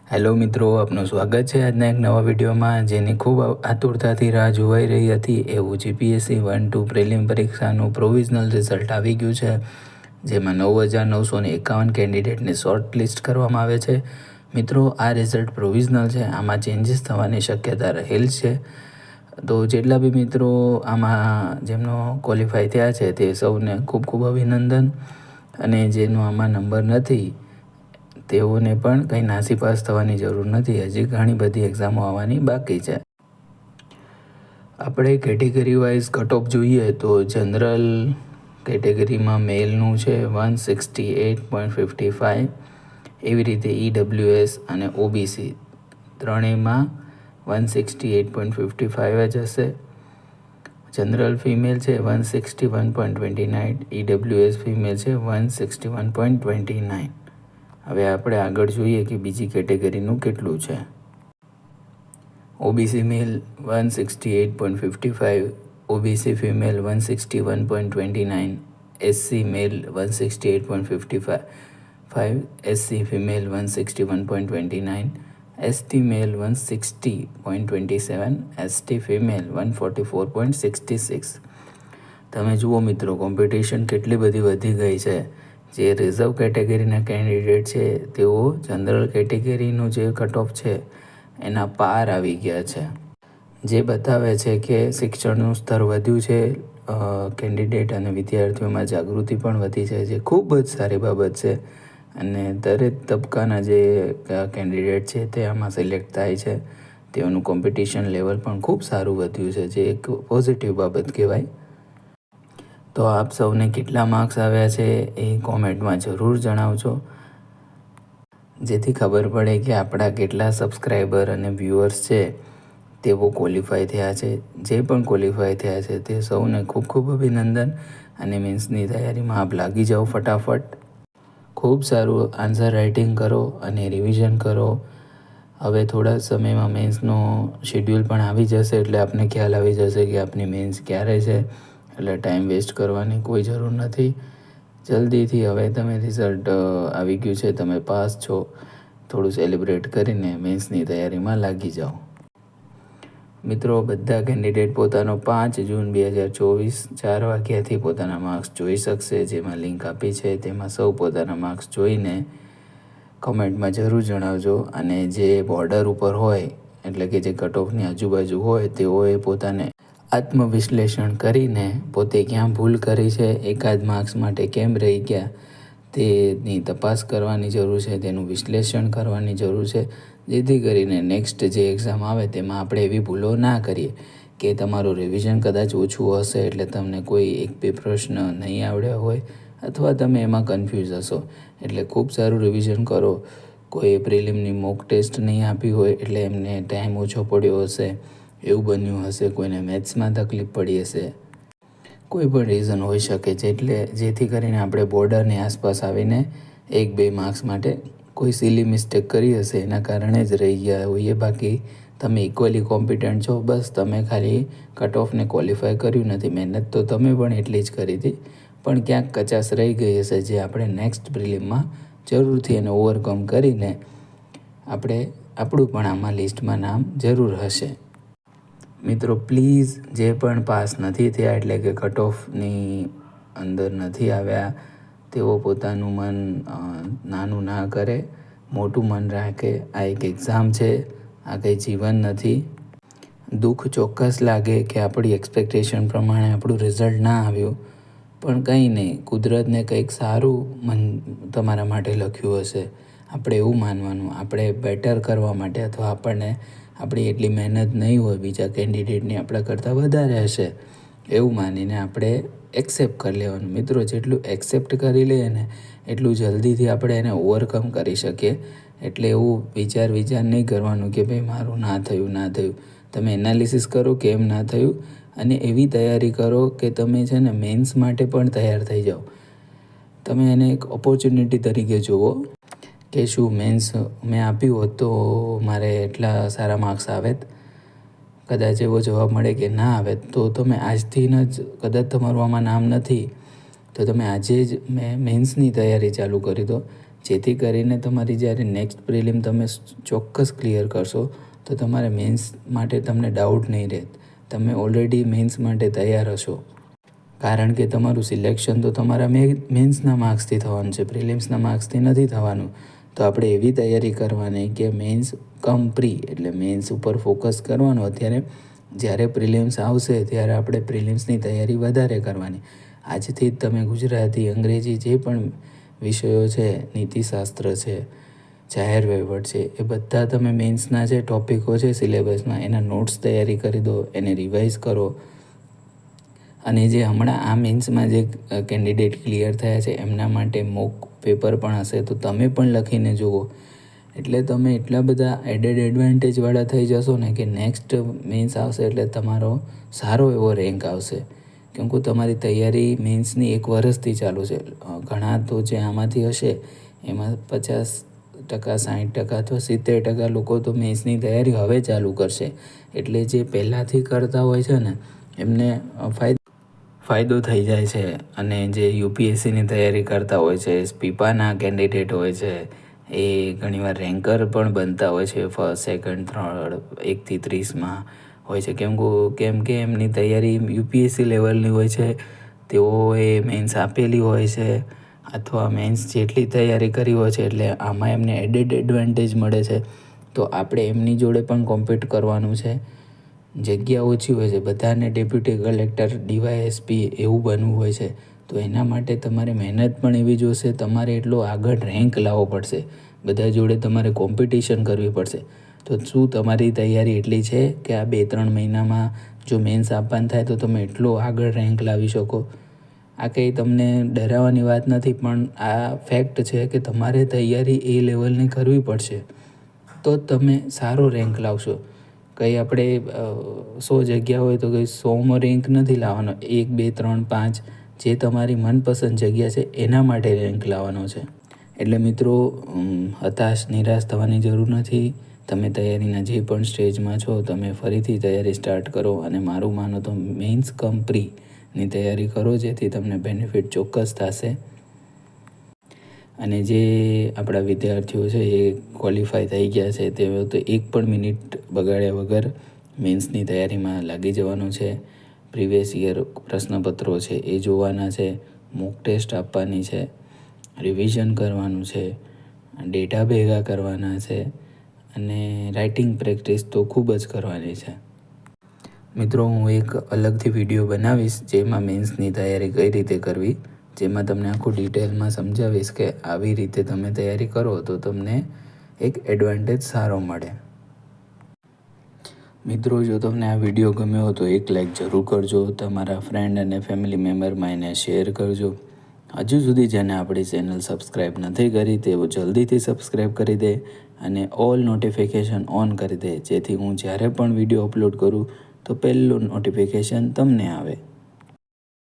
Hello મિત્રો, આપનું સ્વાગત છે આજના એક નવા વિડીયોમાં, જેની ખૂબ આતુરતાથી રાહ જોવાઈ રહી હતી એવું જીપીએસસી 1-2 પ્રિલિમ પરીક્ષાનું પ્રોવિઝનલ રિઝલ્ટ આવી ગયું છે, જેમાં 9,951 કેન્ડિડેટને શોર્ટ લિસ્ટ કરવામાં આવે છે. મિત્રો, આ રિઝલ્ટ પ્રોવિઝનલ છે, આમાં ચેન્જીસ થવાની શક્યતા રહેલ છે. તો જેટલા બી મિત્રો આમાં જેમનો ક્વોલિફાય થયા છે તે સૌને ખૂબ ખૂબ અભિનંદન, અને જેનો આમાં નંબર નથી તેઓને પણ કંઈ નાસીપાસ થવાની જરૂર નથી. હજી ઘણી બધી એક્ઝામો આવવાની બાકી છે. આપણે કેટેગરી વાઇઝ કટ ઓફ જોઈએ તો જનરલ કેટેગરીમાં મેલનું છે 168.55, એવી રીતે EWS અને OBC ત્રણેયમાં 168.55 જ હશે. જનરલ ફિમેલ છે 161.29, EWS ફિમેલ છે 161.29. હવે આપણે આગળ જોઈએ કે બીજી કેટેગરીનું કેટલું છે. OBC મેલ 168.55, OBC ફિમેલ 161.29, SC મેલ 168.55, SC ફિમેલ 161.29, ST મેલ 160.27, ST ફિમેલ 144.66. તમે જુઓ મિત્રો, કોમ્પિટિશન કેટલી બધી વધી ગઈ છે. જે રિઝર્વ કેટેગરીના કેન્ડિડેટ છે તેઓ જનરલ કેટેગરીનું જે કટ ઓફ છે એના પાર આવી ગયા છે, જે બતાવે છે કે શિક્ષણનું સ્તર વધ્યું છે, કેન્ડિડેટ અને વિદ્યાર્થીઓમાં જાગૃતિ પણ વધી છે, જે ખૂબ જ સારી બાબત છે. અને દરેક તબક્કાના જે કેન્ડિડેટ છે તે આમાં સિલેક્ટ થાય છે. તેઓનું કોમ્પિટિશન લેવલ પણ ખૂબ સારું વધ્યું છે, જે એક પોઝિટિવ બાબત કહેવાય. તો આપ સૌને કેટલા માર્ક્સ આવ્યા છે એ કોમેન્ટમાં જરૂર જણાવજો, જેથી ખબર પડે કે આપણા કેટલા સબસ્ક્રાઈબર અને વ્યૂઅર્સ છે તેઓ ક્વોલિફાય થયા છે. જે પણ ક્વોલિફાય થયા છે તે સૌને ખૂબ ખૂબ અભિનંદન, અને મેન્સની તૈયારીમાં આપ લાગી જાઓ ફટાફટ. ખૂબ સારું આન્સર રાઇટિંગ કરો અને રિવિઝન કરો. હવે થોડા સમયમાં મેન્સનો શેડ્યુલ પણ આવી જશે, એટલે આપને ખ્યાલ આવી જશે કે આપની મેન્સ ક્યારે છે. એટલે ટાઈમ વેસ્ટ કરવાની કોઈ જરૂર નથી. જલ્દીથી હવે તમે રિઝલ્ટ આવી ગયું છે, તમે પાસ છો, થોડું સેલિબ્રેટ કરીને મેન્સની તૈયારીમાં લાગી જાઓ. મિત્રો, બધા કેન્ડિડેટ પોતાનો 5 જૂન 2024 4 વાગ્યાથી પોતાના માર્ક્સ જોઈ શકશે. જેમાં લિંક આપી છે તેમાં સૌ પોતાના માર્ક્સ જોઈને કમેન્ટમાં જરૂર જણાવજો. અને જે બોર્ડર ઉપર હોય, એટલે કે જે કટ ઓફની આજુબાજુ હોય, તેઓએ પોતાને આત્મવિશ્લેષણ કરીને પોતે ક્યાં ભૂલ કરી છે, એકાદ માર્ક્સ માટે કેમ રહી ગયા, તેની તપાસ કરવાની જરૂર છે, તેનું વિશ્લેષણ કરવાની જરૂર છે, જેથી કરીને નેક્સ્ટ જે એક્ઝામ આવે તેમાં આપણે એવી ભૂલો ના કરીએ કે તમારું રિવિઝન કદાચ ઓછું હશે એટલે તમને કોઈ એક બે પ્રશ્ન નહીં આવડ્યા હોય, અથવા તમે એમાં કન્ફ્યુઝ હશો. એટલે ખૂબ સારું રિવિઝન કરો. કોઈ પ્રિલિમની મોક ટેસ્ટ નહીં આપી હોય એટલે એમને ટાઈમ ઓછો પડ્યો હશે, એવું બન્યું હશે, કોઈને મેથ્સમાં તકલીફ પડી હશે, કોઈ પણ રીઝન હોઈ શકે છે. એટલે જેથી કરીને આપણે બોર્ડરની આસપાસ આવીને 1-2 માર્ક્સ માટે કોઈ સિલી મિસ્ટેક કરી હશે, એના કારણે જ રહી ગયા હોઈએ. બાકી તમે ઇક્વલી કોમ્પિટન્ટ છો, બસ તમે ખાલી કટ ઓફને ક્વોલિફાય કર્યું નથી. મહેનત તો તમે પણ એટલી જ કરી હતી, પણ ક્યાંક કચાશ રહી ગઈ હશે, જે આપણે નેક્સ્ટ પ્રિલિમમાં જરૂરથી એને ઓવરકમ કરીને આપણું પણ આમાં લિસ્ટમાં નામ જરૂર હશે. મિત્રો, પ્લીઝ જે પણ પાસ નથી થયા, એટલે કે કટ ઓફની અંદર નથી આવ્યા, તેઓ પોતાનું મન નાનું ના કરે, મોટું મન રાખે. આ એક એક્ઝામ છે, આ કંઈ જીવન નથી. દુઃખ ચોક્કસ લાગે કે આપણી એક્સપેક્ટેશન પ્રમાણે આપણું રિઝલ્ટ ના આવ્યું, પણ કંઈ નહીં, કુદરતને કંઈક સારું તમારા માટે લખ્યું હશે. આપણે એવું માનવાનું, આપણે બેટર કરવા માટે, અથવા આપણને આપણી એટલી મહેનત નહીં હોય, બીજા કેન્ડિડેટની આપણા કરતાં વધારે હશે, એવું માનીને આપણે એક્સેપ્ટ કરી લેવાનું. મિત્રો, જેટલું એક્સેપ્ટ કરી લઈએ ને એટલું જલ્દીથી આપણે એને ઓવરકમ કરી શકીએ. એટલે એવું વિચાર નહીં કરવાનું કે ભાઈ મારું ના થયું. તમે એનાલિસિસ કરો કેમ ના થયું, અને એવી તૈયારી કરો કે તમે છે ને મેન્સ માટે પણ તૈયાર થઈ જાઓ. તમે એને એક ઓપોર્ચ્યુનિટી તરીકે જુઓ કે શું મેન્સ મેં આપ્યું હોત તો મારે એટલા સારા માર્ક્સ આવેત. કદાચ એવો જવાબ મળે કે ના આવે, તો તમે આજથી જ, કદાચ તમારું આમાં નામ નથી તો તમે આજે જ મેન્સની તૈયારી ચાલુ કરી દો, જેથી કરીને તમારી જ્યારે નેક્સ્ટ પ્રિલિમ તમે ચોક્કસ ક્લિયર કરશો તો તમારે મેન્સ માટે તમને ડાઉટ નહીં રહે. તમે ઓલરેડી મેન્સ માટે તૈયાર હશો, કારણ કે તમારું સિલેક્શન તો તમારા મેન્સના માર્ક્સથી થવાનું છે, પ્રિલિમ્સના માર્ક્સથી નથી થવાનું. તો આપણે એવી તૈયારી કરવાની કે મેન્સ કમ પ્રી, એટલે મેન્સ ઉપર ફોકસ કરવાનું અત્યારે. જ્યારે પ્રિલિમ્સ આવશે ત્યારે આપણે પ્રિલિમ્સની તૈયારી વધારે કરવાની. આજથી જ તમે ગુજરાતી, અંગ્રેજી જે પણ વિષયો છે, નીતિશાસ્ત્ર છે, જાહેર વહીવટ છે, એ બધા તમે મેન્સના જે ટૉપિકો છે સિલેબસમાં એના નોટ્સ તૈયારી કરી દો, એને રિવાઇઝ કરો. અને જે હમણાં આ મેન્સમાં જે કેન્ડિડેટ ક્લિયર થયા છે એમના માટે મોક પેપર પણ હશે, તો તમે પણ લખીને જુઓ. એટલે તમે એટલા બધા એડેડ એડવાન્ટેજવાળા થઈ જશો ને કે નેક્સ્ટ મેન્સ આવશે એટલે તમારો સારો એવો રેન્ક આવશે. કેમ કે તમારી તૈયારી મેન્સની 1 વર્ષથી ચાલુ છે. ઘણા તો જે આમાંથી હશે એમાં 50%, 60% અથવા 70% લોકો તો મેન્સની તૈયારી હવે ચાલુ કરશે. એટલે જે પહેલાંથી કરતા હોય છે ને એમને ફાયદો થઈ જાય છે. અને જે યુપીએસસીની તૈયારી કરતા હોય છે, પીપાના કેન્ડિડેટ હોય છે, એ ઘણીવાર રેન્કર પણ બનતા હોય છે. ફર્સ્ટ, સેકન્ડ, થર્ડ, 1થી 30માં હોય છે. કેમ કે એમની તૈયારી યુપીએસસી લેવલની હોય છે. તેઓએ મેન્સ આપેલી હોય છે અથવા મેન્સ જેટલી તૈયારી કરી હોય છે એટલે આમાં એમને એડેડ એડવાન્ટેજ મળે છે. તો આપણે એમની જોડે પણ કોમ્પિટ કરવાનું છે. જગ્યા ઓછી હોય છે, બધાને ડેપ્યુટી કલેક્ટર, ડીવાયએસપી એવું બનવું હોય છે. તો એના માટે તમારે મહેનત પણ એવી જોશે, તમારે એટલો આગળ રેન્ક લાવવો પડશે, બધા જોડે તમારે કોમ્પિટિશન કરવી પડશે. તો શું તમારી તૈયારી એટલી છે કે આ 2-3 મહિનામાં જો મેન્સ આપવાનું થાય તો તમે એટલો આગળ રેન્ક લાવી શકો? આ કંઈ તમને ડરાવવાની વાત નથી, પણ આ ફેક્ટ છે કે તમારે તૈયારી એ લેવલની કરવી પડશે તો જ તમે સારો રેન્ક લાવશો. કંઈ આપણે 100 જગ્યા હોય તો કંઈ 100માં રેન્ક નથી લાવવાનો. 1, 2, 3, 5 જે તમારી મનપસંદ જગ્યા છે એના માટે રેન્ક લાવવાનો છે. એટલે મિત્રો, હતાશ, નિરાશ થવાની જરૂર નથી. તમે તૈયારીના જે પણ સ્ટેજમાં છો તમે ફરીથી તૈયારી સ્ટાર્ટ કરો. અને મારું માનો તો મેન્સ કમ પ્રીની તૈયારી કરો, જેથી તમને બેનિફિટ ચોક્કસ થશે. અને જે આપણા વિદ્યાર્થીઓ છે એ ક્વોલિફાય થઈ ગયા છે તેઓ તો 1 પણ મિનિટ બગાડ્યા વગર મેન્સની તૈયારીમાં લાગી જવાનું છે. પ્રીવિયસ યર પ્રશ્નપત્રો છે એ જોવાના છે, મોક ટેસ્ટ આપવાની છે, રિવિઝન કરવાનું છે, ડેટા ભેગા કરવાના છે અને રાઇટિંગ પ્રેક્ટિસ તો ખૂબ જ કરવાની છે. મિત્રો, હું એક અલગથી વિડીયો બનાવીશ જેમાં મેન્સની તૈયારી કઈ રીતે કરવી, જેમાં તમને આખું ડિટેલમાં સમજાવીશ કે આવી રીતે તમે તૈયારી કરો તો તમને એક એડવાન્ટેજ સારો મળે. મિત્રો, જો તમને આ વિડીયો ગમ્યો તો એક લાઈક જરૂર કરજો. તમારા ફ્રેન્ડ અને ફેમિલી મેમ્બરમાં એને શેર કરજો. હજુ સુધી જેને આપણી ચેનલ સબસ્ક્રાઈબ નથી કરી તેઓ જલ્દીથી સબસ્ક્રાઈબ કરી દે અને ઓલ નોટિફિકેશન ઓન કરી દે, જેથી હું જ્યારે પણ વિડીયો અપલોડ કરું તો પહેલું નોટિફિકેશન તમને આવે.